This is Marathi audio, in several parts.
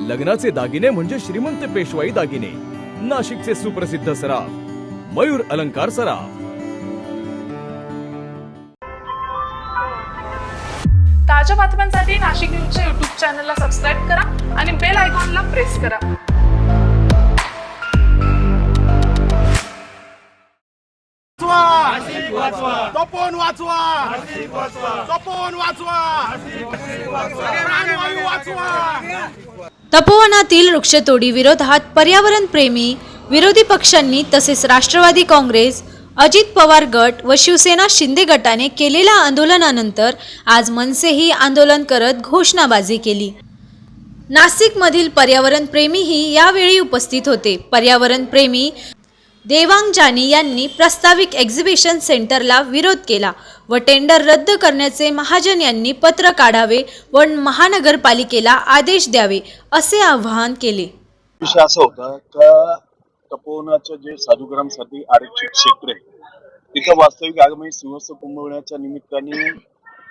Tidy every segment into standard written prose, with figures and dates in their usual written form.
लग्नाचे दागिने म्हणजे श्रीमंत पेशवाई दागिने, नाशिकचे सुप्रसिद्ध सराफ मयूर अलंकार सराफ। ताज्या बातम्यांसाठी नाशिक न्यूजच्या YouTube चॅनलला सबस्क्राईब करा आणि बेल आयकॉनला प्रेस करा। तपोन वाचवा, तपोन वाचवा, तपोवनातील वृक्षतोडी विरोधात पर्यावरणप्रेमी विरोधी पक्षांनी तसेच राष्ट्रवादी काँग्रेस, अजित पवार गट व शिवसेना शिंदे गटाने केलेल्या आंदोलनानंतर आज मनसेही आंदोलन करत घोषणाबाजी केली। नाशिकमधील पर्यावरणप्रेमीही यावेळी उपस्थित होते। पर्यावरणप्रेमी देवांग जानी यांनी प्रस्तावित एक्झिबिशन सेंटरला विरोध केला व टेंडर रद्द करण्याचे महाजन यांनी पत्र काढावे व महानगरपालिकेला आदेश द्यावे असे आवाहन केले। विषय असा होता का तपोवनाचं जे साधुग्रामसाठी आरक्षित क्षेत्र आहे तिथं वास्तविक आगामी सिंहस्थ कुंभमेळ्याच्या निमित्ताने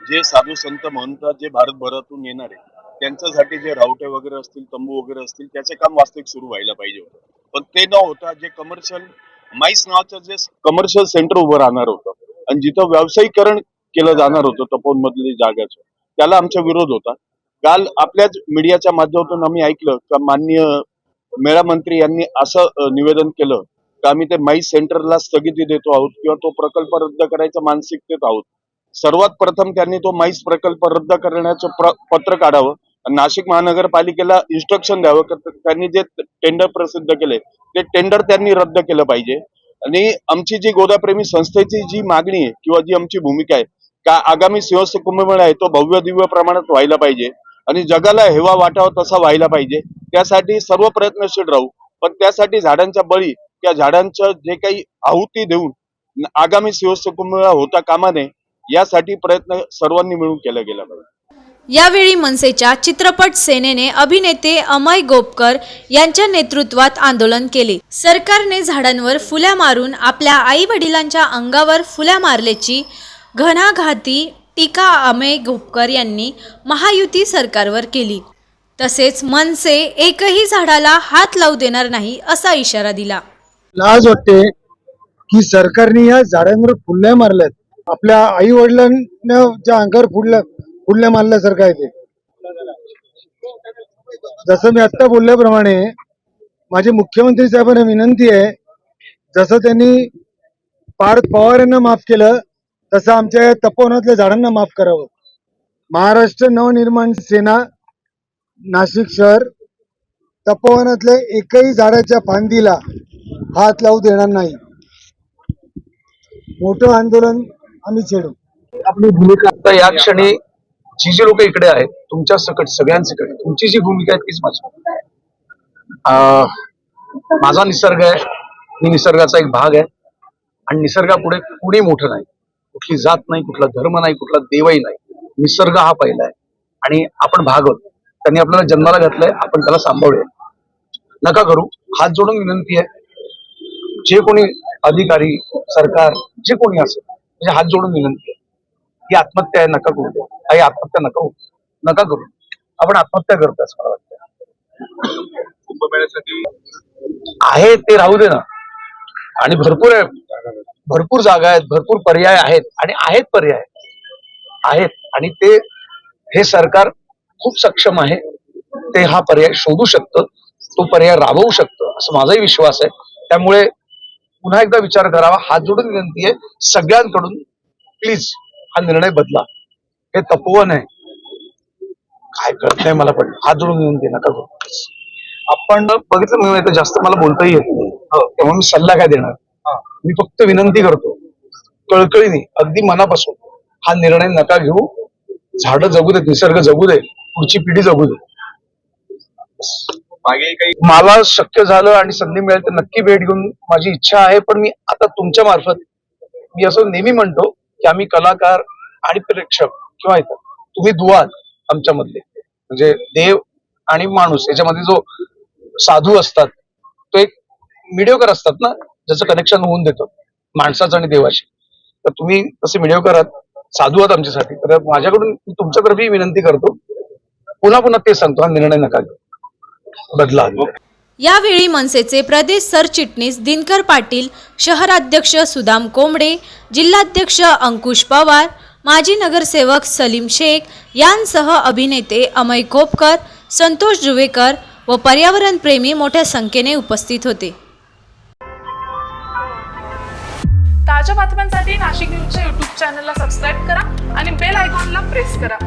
जे साधू संत म्हणतात जे भारतभरातून येणार आहे त्यांच्यासाठी जे रावटे वगैरे असतील, तंबू वगैरे असतील, त्याचे काम वास्तविक सुरू व्हायला पाहिजे होतं। पण ते न होता जे कमर्शियल माईस नावाचं जे कमर्शियल सेंटर उभं राहणार होतं आणि जिथं व्यावसायिकरण केलं जाणार होतं तपोवन मधली जागाचं, त्याला आमचा विरोध होता। काल आपल्याच मीडियाच्या माध्यमातून आम्ही ऐकलं का माननीय मेळा मंत्री यांनी असं निवेदन केलं का आम्ही ते माईस सेंटरला स्थगिती देतो आहोत किंवा तो प्रकल्प रद्द करायचा मानसिकतेत आहोत। सर्वात प्रथम त्यांनी तो माईस प्रकल्प रद्द करण्याचं पत्र काढावं, नाशिक महानगरपालिकेला इन्स्ट्रक्शन द्यावं की त्यांनी जे टेंडर प्रसिद्ध केले ते टेंडर त्यांनी रद्द केलं पाहिजे। आणि आमची जी गोदाप्रेमी संस्थेची जी मागणी आहे किंवा जी आमची भूमिका आहे का आगामी सिंहस्थ कुंभमेळा आहे तो भव्य दिव्य प्रमाणात व्हायला पाहिजे आणि जगाला हेवा वाटावा तसा व्हायला पाहिजे, त्यासाठी सर्व प्रयत्नशील राहू। पण त्यासाठी झाडांच्या बळी त्या झाडांचं जे काही आहुती देऊन आगामी सिंहस्थ कुंभमेळा होता कामा नये यासाठी प्रयत्न सर्वांनी मिळून केला गेला पाहिजे। यावेळी मनसेच्या चित्रपट सेनेने अभिनेते अमय गोपकर यांच्या नेतृत्वात आंदोलन केले। सरकारने झाडांवर फुल्या मारून आपल्या आई वडिलांच्या अंगावर फुल्या मारल्याची घणाघाती टीका अमय गोपकर यांनी महायुती सरकारवर केली। तसेच मनसे एकही झाडाला हात लावू देणार नाही असा इशारा दिला। लाज वाटते की सरकारने या झाडांवर फुल्या मारल्यात, आपल्या आई वडिलांना ज्या अंगावर फुल्या मारल्यासारखं आहे ते। जसं मी आता बोलल्याप्रमाणे माझे मुख्यमंत्री साहेबांना विनंती आहे, जसं त्यांनी पार्थ पवार यांना माफ केलं तसं आमच्या तपोवनातल्या झाडांना माफ करावं। महाराष्ट्र नवनिर्माण सेना नाशिक शहर तपोवनातल्या एकही झाडाच्या फांदीला हात लावू देणार नाही। मोठं आंदोलन आम्ही छेडू। आपली भूमिका आता या क्षणी जी लोक इकडे आहेत तुमच्या सकट सगळ्यांसकट तुमची जी भूमिका आहे तीच माझी। माझा निसर्ग आहे, मी निसर्गाचा एक भाग आहे आणि निसर्गापुढे कुणी मोठं नाही, कुठली जात नाही, कुठला धर्म नाही, कुठला देवही नाही, निसर्ग हा पहिला आहे आणि आपण भाग आहोत। त्यांनी आपल्याला जन्माला घातलंय, आपण त्याला सांभाळूया, नका करू। हात जोडून विनंती आहे, जे कोणी अधिकारी सरकार जे कोणी असेल म्हणजे हात जोडून विनंती आहे, ही आत्महत्या आहे, नका करू द्या, काही आत्महत्या नका करू। आपण आत्महत्या करतो असं मला वाटतं। कुंभमेळ्यासाठी आहे ते राहू दे ना, आणि भरपूर जागा आहेत, भरपूर पर्याय आहेत आणि पर्याय आहेत आणि ते हे सरकार खूप सक्षम आहे, ते हा पर्याय शोधू शकतं, तो पर्याय राबवू शकतं असं माझाही विश्वास आहे। त्यामुळे पुन्हा एकदा विचार करावा, हात जोडून विनंती आहे सगळ्यांकडून, प्लीज हा निर्णय बदला। हे तपोवन आहे, काय कळत नाही मला, पण हात जोडून विनंती नका करू। आपण बघितलं मी जास्त मला बोलताही येत नाही, तेव्हा मी सल्ला काय देणार, मी फक्त विनंती करतो कळकळीने अगदी मनापासून हा निर्णय नका घेऊ। झाडं जगू दे, निसर्ग जगू दे, पुढची पिढी जगू दे। मागे काही मला शक्य झालं आणि संधी मिळेल तर नक्की भेट घेऊन माझी इच्छा आहे। पण मी आता तुमच्या मार्फत मी असं नेहमी म्हणतो की आम्ही कलाकार आणि प्रेक्षक किंवा इतर तुम्ही दुवा आमच्या मधले, म्हणजे देव आणि माणूस याच्यामध्ये जो साधू असतात तो एक मिडिओकर असतात ना, ज्याचं कनेक्शन होऊन देतो माणसाचं आणि देवाशी, तर तुम्ही तसे मिडिओकर आहात, साधू आहात आमच्यासाठी। तर माझ्याकडून तुमच्याकडे विनंती करतो, पुन्हा पुन्हा ते सांगतो, हा निर्णय नका घेऊ। बदला आणलाय. यावेळी मनसेचे प्रदेश सरचिटणीस दिनकर पाटील, शहराध्यक्ष सुदाम कोंबडे, जिल्हाध्यक्ष अंकुश पवार, माजी नगरसेवक सलीम शेख यांसह अभिनेते अमय खोपकर, संतोष जुवेकर व पर्यावरण प्रेमी मोठ्या संख्येने उपस्थित होते. ताज्या बातम्यांसाठी नाशिक न्यूजच्या यूट्यूब चॅनलला सबस्क्राईब करा आणि बेल आयकॉनला प्रेस करा.